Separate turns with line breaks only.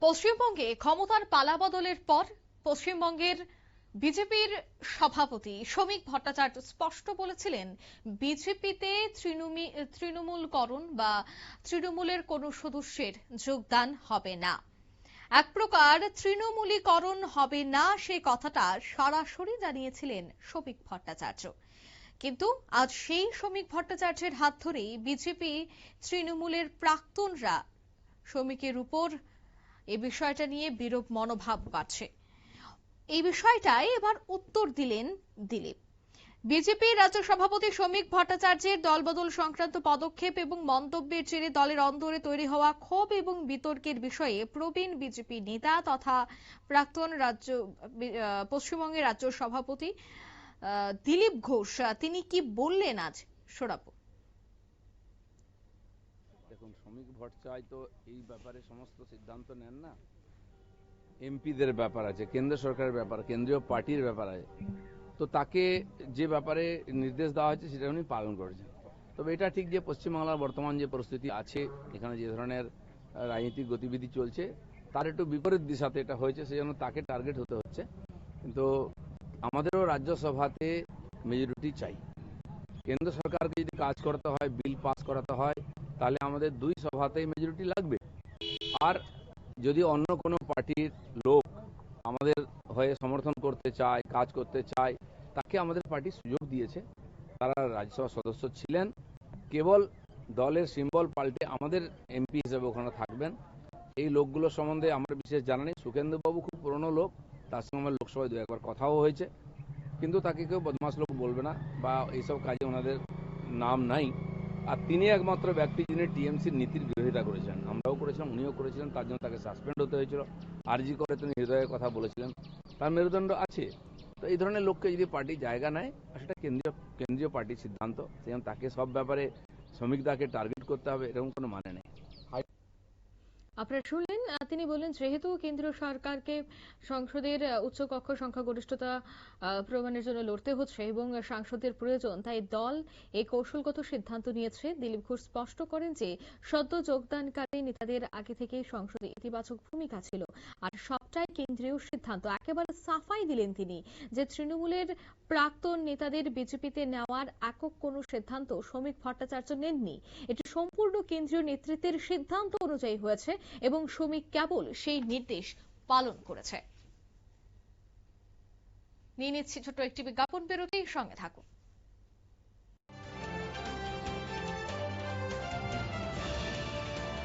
পশ্চিমবঙ্গে ক্ষমতার পালাবদলের পর পশ্চিমবঙ্গের বিজেপির সভাপতি শ্রমিক ভট্টাচার্য স্পষ্ট বলেছিলেন, বিজেপিতে তৃণমূলকরণ বা তৃণমূলের কোন সদস্যের যোগদান হবে না। এক প্রকার তৃণমূলীকরণ হবে না, সে কথাটা সরাসরি জানিয়েছিলেন শ্রমিক ভট্টাচার্য। কিন্তু আজ সেই শ্রমিক ভট্টাচার্যের হাত ধরেই বিজেপি তৃণমূলের প্রাক্তনরা শ্রমিকের উপর এই বিষয়টা নিয়ে বিরূপ মনোভাব বাড়ছে। এই বিষয়টাই এবার উত্তর দিলেন দিলীপ। বিজেপি রাজ্য সভাপতি শ্রমিক ভট্টাচার্যের দলবদল সংক্রান্ত পদক্ষেপ এবং মন্তব্যের জেরে দলের অন্দরে তৈরি হওয়া ক্ষোভ এবং বিতর্কের বিষয়ে প্রবীণ বিজেপি নেতা তথা প্রাক্তন পশ্চিমবঙ্গের রাজ্য সভাপতি দিলীপ ঘোষ তিনি কি বললেন আজ শোনাবো।
দেখুন, শ্রমিক ভট্টাচার্য তো এই ব্যাপারে সমস্ত সিদ্ধান্ত নেন না। এমপিদের ব্যাপার আছে, কেন্দ্র সরকারের ব্যাপার, কেন্দ্রীয় পার্টির ব্যাপার আছে। তো তাকে যে ব্যাপারে নির্দেশ দেওয়া হয়েছে সেটা উনি পালন করেছেন। তবে এটা ঠিক যে পশ্চিমবাংলার বর্তমান যে পরিস্থিতি আছে, এখানে যে ধরনের রাজনৈতিক গতিবিধি চলছে তার একটু বিপরীত দিশাতে এটা হয়েছে, সেজন্য তাকে টার্গেট হতে হচ্ছে। কিন্তু আমাদেরও রাজ্যসভাতে মেজরিটি চাই। কেন্দ্র সরকারকে যদি কাজ করতে হয়, বিল পাস করাতে হয়, তাহলে আমাদের দুই সভাতেই মেজরিটি লাগবে। আর যদি অন্য কোনো পার্টির লোক আমাদের হয়ে সমর্থন করতে চায়, কাজ করতে চায়, তাকে আমাদের পার্টি সুযোগ দিয়েছে। তারা রাজ্যসভার সদস্য ছিলেন, কেবল দলের সিম্বল পাল্টে আমাদের এমপি হিসেবে ওখানে থাকবেন। এই লোকগুলো সম্বন্ধে আমার বিশেষ জানা নেই। সুখেন্দুবাবু খুব পুরনো লোক, তার সঙ্গে আমার লোকসভায় দু একবার কথাও হয়েছে, কিন্তু তাকে কেউ বদমাস লোক বলবে না বা এইসব কাজে ওনাদের নাম নাই। আর তিনি একমাত্র ব্যক্তি যিনি টিএমসির নীতির বিরোধিতা করেছেন। আমরাও করেছিলাম, উনিও করেছিলেন, তার জন্য তাকে সাসপেন্ড হতে হয়েছিল। আরজি করে তিনি হৃদয়ের কথা বলেছিলেন, তার মেরুদণ্ড আছে। তো এই ধরনের লোককে যদি পার্টি জায়গা নেয়, সেটা কেন্দ্রীয় পার্টির সিদ্ধান্ত, সেজন্য তাকে সব ব্যাপারে শ্রমিকদাকে টার্গেট করতে হবে এরকম কোনো মানে নেই।
আপনারা শুনলেন, তিনি বললেন যেহেতু কেন্দ্রীয় সরকারকে সংসদের উচ্চকক্ষ সংখ্যাগরিষ্ঠতা প্রমাণের জন্য লড়তে হচ্ছে এবং সাংসদের প্রয়োজন, তাই দল এই কৌশলগত সিদ্ধান্ত নিয়েছে। দিলীপ ঘোষ স্পষ্ট করেন যে সদ্য যোগদানকারী নেতাদের আগে থেকেই সংসদে ইতিবাচক ভূমিকা ছিল আর সবটাই কেন্দ্রীয় সিদ্ধান্ত। একেবারে সাফাই দিলেন তিনি যে তৃণমূলের প্রাক্তন নেতাদের বিজেপিতে নেওয়ার একক কোনো সিদ্ধান্ত শ্রমিক ভট্টাচার্য নেননি। এটি সম্পূর্ণ কেন্দ্রীয় নেতৃত্বের সিদ্ধান্ত অনুযায়ী হয়েছে এবং শ্রমিক কেবল সেই নির্দেশ পালন করেছে। নিয়ে নিচ্ছি ছোট্ট একটি বিজ্ঞাপন বিরতি, সঙ্গে থাকুন।